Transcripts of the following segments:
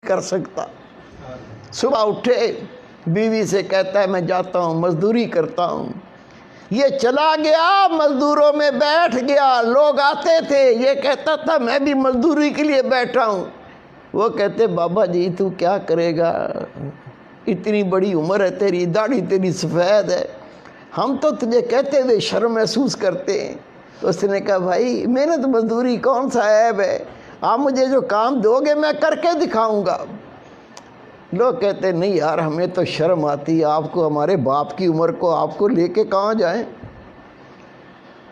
कर सकता। सुबह उठे, बीवी से कहता है मैं जाता हूँ मजदूरी करता हूँ। ये चला गया, मजदूरों में बैठ गया। लोग आते थे, ये कहता था मैं भी मजदूरी के लिए बैठा हूँ। वो कहते बाबा जी तू क्या करेगा, इतनी बड़ी उम्र है तेरी, दाढ़ी तेरी सफ़ेद है, हम तो तुझे कहते हुए शर्म महसूस करते हैं। उसने कहा भाई मेहनत मजदूरी कौन सा ऐब है, आप मुझे जो काम दोगे मैं करके दिखाऊंगा। लोग कहते नहीं यार हमें तो शर्म आती है, आपको हमारे बाप की उम्र को आपको लेके कहाँ जाएं।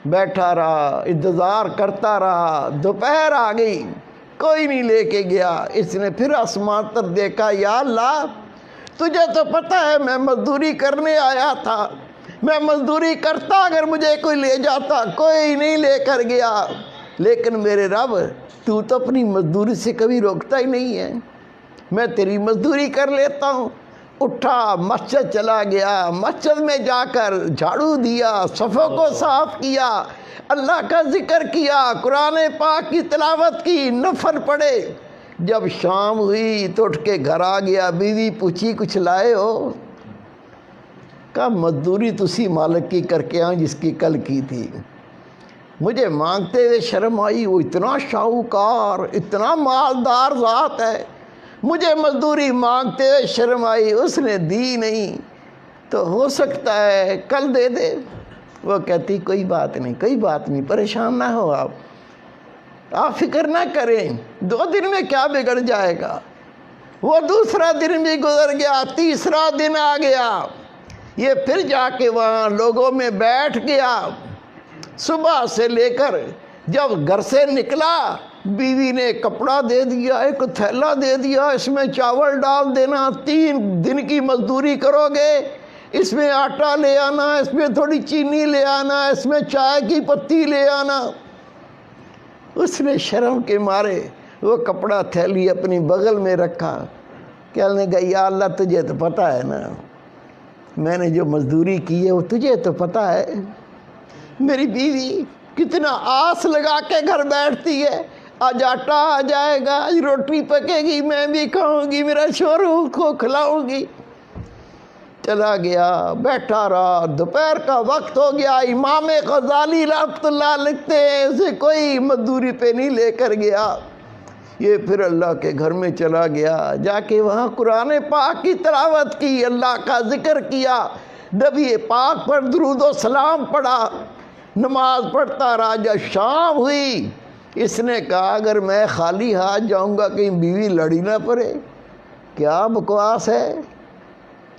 बैठा रहा, इंतज़ार करता रहा, दोपहर आ गई, कोई नहीं लेके गया। इसने फिर आसमान पर देखा, या अल्लाह तुझे तो पता है मैं मजदूरी करने आया था, मैं मजदूरी करता अगर मुझे कोई ले जाता, कोई नहीं लेकर गया। लेकिन मेरे रब तू तो अपनी मजदूरी से कभी रोकता ही नहीं है, मैं तेरी मजदूरी कर लेता हूँ। उठा, मस्जिद चला गया, मस्जिद में जाकर झाड़ू दिया, सफ़ों को साफ किया, अल्लाह का जिक्र किया, कुरान पाक की तिलावत की, नफल पढ़े। जब शाम हुई तो उठ के घर आ गया। बीवी पूछी कुछ लाए हो? कहा मजदूरी तुसी मालिक की करके आऊँ जिसकी कल की थी। मुझे मांगते हुए शर्म आई, वो इतना शाहूकार, इतना मालदार ज़ात है, मुझे मजदूरी मांगते हुए शर्म आई, उसने दी नहीं तो हो सकता है कल दे दे। वो कहती कोई बात नहीं, कोई बात नहीं, परेशान ना हो आप फिक्र ना करें, 2 दिन में क्या बिगड़ जाएगा। वो दूसरा दिन भी गुजर गया, तीसरा दिन आ गया, ये फिर जाके वहाँ लोगों में बैठ गया। सुबह से लेकर जब घर से निकला, बीवी ने कपड़ा दे दिया, एक थैला दे दिया, इसमें चावल डाल देना, 3 दिन की मजदूरी करोगे, इसमें आटा ले आना, इसमें थोड़ी चीनी ले आना, इसमें चाय की पत्ती ले आना। उसने शर्म के मारे वो कपड़ा थैली अपनी बगल में रखा। कहने लगा या अल्लाह तुझे तो पता है ना मैंने जो मजदूरी की है वो तुझे तो पता है। मेरी बीवी कितना आस लगा के घर बैठती है, आज आटा आ जाएगा, आज रोटी पकेगी, मैं भी खाऊंगी, मेरा शोहर को खिलाऊंगी। चला गया, बैठा रहा, दोपहर का वक्त हो गया। इमाम गजाली रहमतुल्लाह लिखते हैं उसे कोई मजदूरी पे नहीं लेकर गया। ये फिर अल्लाह के घर में चला गया, जाके वहाँ कुरान पाक की तिलावत की, अल्लाह का जिक्र किया, नबी पाक पर दुरूद व सलाम पढ़ा, नमाज पढ़ता रहा। जब शाम हुई इसने कहा अगर मैं खाली हाथ जाऊंगा कहीं बीवी लड़ी ना पड़े। क्या बकवास है,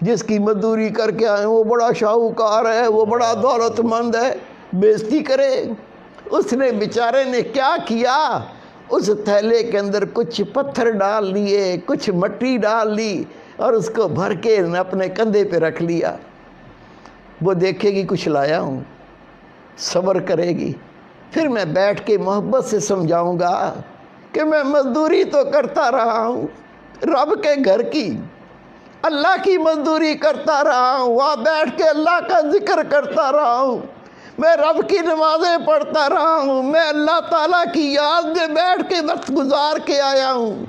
जिसकी मजदूरी करके आए वो बड़ा शाहूकार है, वो बड़ा दौलतमंद है, बेइज्जती करे। उसने बेचारे ने क्या किया, उस थैले के अंदर कुछ पत्थर डाल लिए, कुछ मट्टी डाल ली और उसको भर के अपने कंधे पे रख लिया। वो देखेगी कुछ लाया हूँ, सब्र करेगी, फिर मैं बैठ के मोहब्बत से समझाऊंगा कि मैं मजदूरी तो करता रहा हूँ, रब के घर की, अल्लाह की मजदूरी करता रहा हूँ, वहाँ बैठ के अल्लाह का जिक्र करता रहा हूँ, मैं रब की नमाज़ें पढ़ता रहा हूँ, मैं अल्लाह ताला की याद में बैठ के वक्त गुजार के आया हूँ।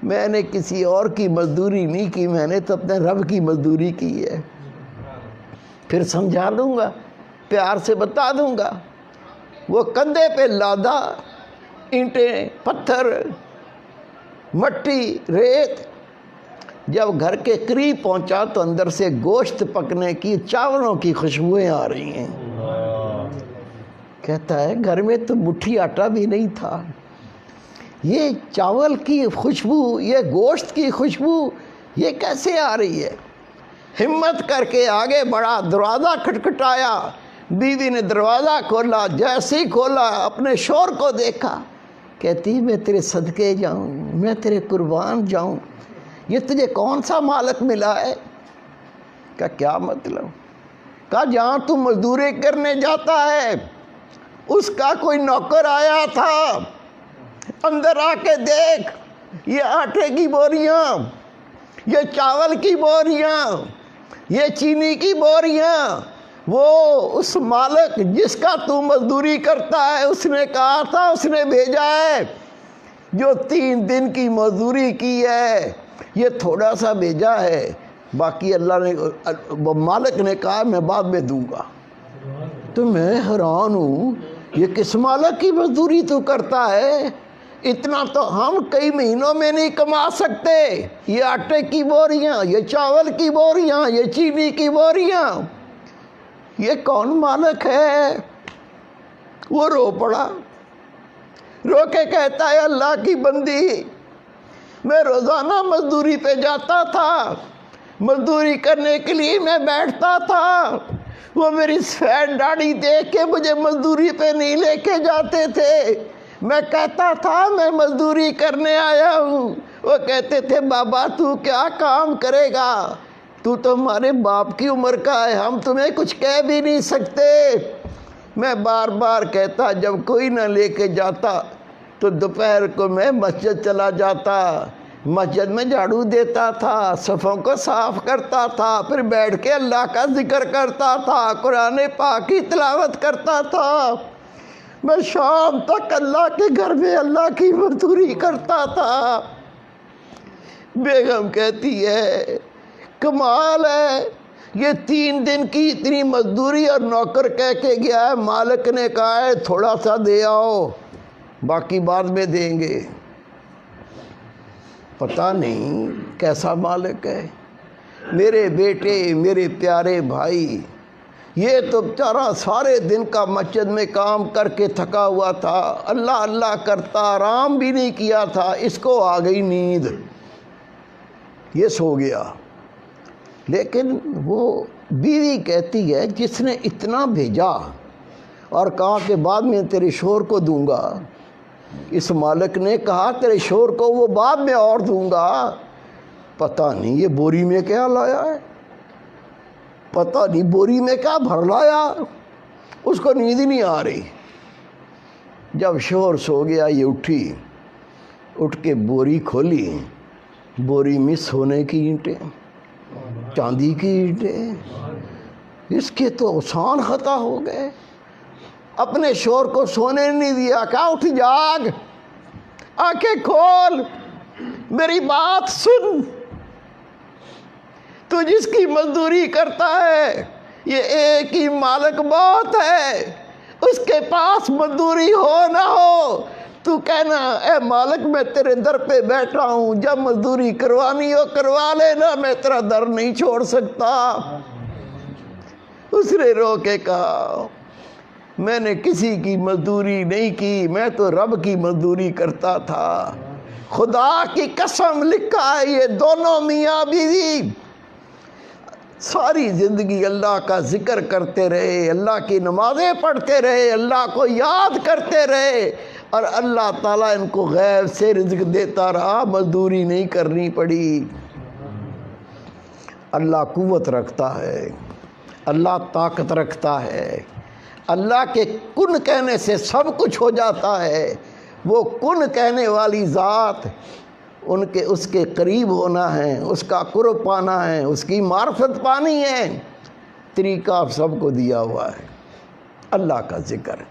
मैंने किसी और की मजदूरी नहीं की, मैंने तो अपने रब की मजदूरी की है। फिर समझा दूँगा, प्यार से बता दूँगा। वो कंधे पे लादा, ईंटें, पत्थर, मट्टी, रेत। जब घर के करीब पहुंचा तो अंदर से गोश्त पकने की, चावलों की खुशबुएं आ रही हैं। कहता है घर में तो मुट्ठी आटा भी नहीं था, ये चावल की खुशबू, ये गोश्त की खुशबू ये कैसे आ रही है। हिम्मत करके आगे बढ़ा, दरवाज़ा खटखटाया, बीवी ने दरवाज़ा खोला, जैसे ही खोला अपने शोहर को देखा, कहती मैं तेरे सदके जाऊं, मैं तेरे कुर्बान जाऊं, ये तुझे कौन सा मालिक मिला है। का क्या मतलब। कहा जहाँ तू मजदूरी करने जाता है उसका कोई नौकर आया था, अंदर आके देख, ये आटे की बोरियां, ये चावल की बोरियां, ये चीनी की बोरियां, वो उस मालिक जिसका तू मजदूरी करता है उसने कहा था, उसने भेजा है جو 3 دن کی مزدوری کی ہے یہ تھوڑا سا بھیجا ہے، باقی اللہ نے مالک نے کہا میں بعد میں دوں گا۔ تو میں حیران ہوں، یہ کس مالک کی مزدوری تو کرتا ہے؟ اتنا تو ہم کئی مہینوں میں نہیں کما سکتے۔ یہ آٹے کی بوریاں، یہ چاول کی بوریاں، یہ چینی کی بوریاں، یہ کون مالک ہے؟ وہ رو پڑا، رو کے کہتا ہے اللہ کی بندی، میں روزانہ مزدوری پہ جاتا تھا، مزدوری کرنے کے لیے میں بیٹھتا تھا، وہ میری سفید داڑھی دیکھ کے مجھے مزدوری پہ نہیں لے کے جاتے تھے۔ میں کہتا تھا میں مزدوری کرنے آیا ہوں، وہ کہتے تھے بابا تو کیا کام کرے گا، تو ہمارے باپ کی عمر کا ہے، ہم تمہیں کچھ کہہ بھی نہیں سکتے۔ میں بار بار کہتا جب کوئی نہ لے کے جاتا تو دوپہر کو میں مسجد چلا جاتا، مسجد میں جھاڑو دیتا تھا، صفوں کو صاف کرتا تھا، پھر بیٹھ کے اللہ کا ذکر کرتا تھا، قرآن پاک کی تلاوت کرتا تھا، میں شام تک اللہ کے گھر میں اللہ کی مزدوری کرتا تھا۔ بیگم کہتی ہے کمال ہے، یہ 3 دن کی اتنی مزدوری اور نوکر کہہ کے گیا ہے، مالک نے کہا ہے تھوڑا سا دے آؤ، باقی بعد میں دیں گے۔ پتہ نہیں کیسا مالک ہے۔ میرے بیٹے، میرے پیارے بھائی، یہ تو بیچارہ سارے دن کا مسجد میں کام کر کے تھکا ہوا تھا، اللہ اللہ کرتا، آرام بھی نہیں کیا تھا، اس کو آ گئی نیند، یہ سو گیا۔ لیکن وہ بیوی کہتی ہے جس نے اتنا بھیجا اور کہا کہ بعد میں تیرے شوہر کو دوں گا، اس مالک نے کہا تیرے شوہر کو وہ بعد میں اور دوں گا، پتہ نہیں یہ بوری میں کیا لایا ہے، پتہ نہیں بوری میں کیا بھر لایا، اس کو نیند ہی نہیں آ رہی۔ جب شوہر سو گیا یہ اٹھی، اٹھ کے بوری کھولی، بوری میں سونے کی اینٹیں، چاندی کی اینٹیں، اس کے تو آسان خطا ہو گئے۔ اپنے شوہر کو سونے نہیں دیا، کہا اٹھ جاگ، آنکھیں کھول، میری بات سن، تو جس کی مزدوری کرتا ہے یہ ایک ہی مالک بہت ہے، اس کے پاس مزدوری ہو نہ ہو تو کہنا اے مالک میں تیرے در پہ بیٹھا ہوں، جب مزدوری کروانی ہو کروا لینا، میں تیرا در نہیں چھوڑ سکتا۔ اس نے رو کے کہا میں نے کسی کی مزدوری نہیں کی، میں تو رب کی مزدوری کرتا تھا، خدا کی قسم لکھا ہے یہ دونوں میاں بیوی ساری زندگی اللہ کا ذکر کرتے رہے، اللہ کی نمازیں پڑھتے رہے، اللہ کو یاد کرتے رہے، اور اللہ تعالیٰ ان کو غیب سے رزق دیتا رہا، مزدوری نہیں کرنی پڑی۔ اللہ قوت رکھتا ہے، اللہ طاقت رکھتا ہے، اللہ کے کن کہنے سے سب کچھ ہو جاتا ہے۔ وہ کن کہنے والی ذات، اس کے قریب ہونا ہے، اس کا قرب پانا ہے، اس کی معرفت پانی ہے، طریقہ آپ سب کو دیا ہوا ہے، اللہ کا ذکر۔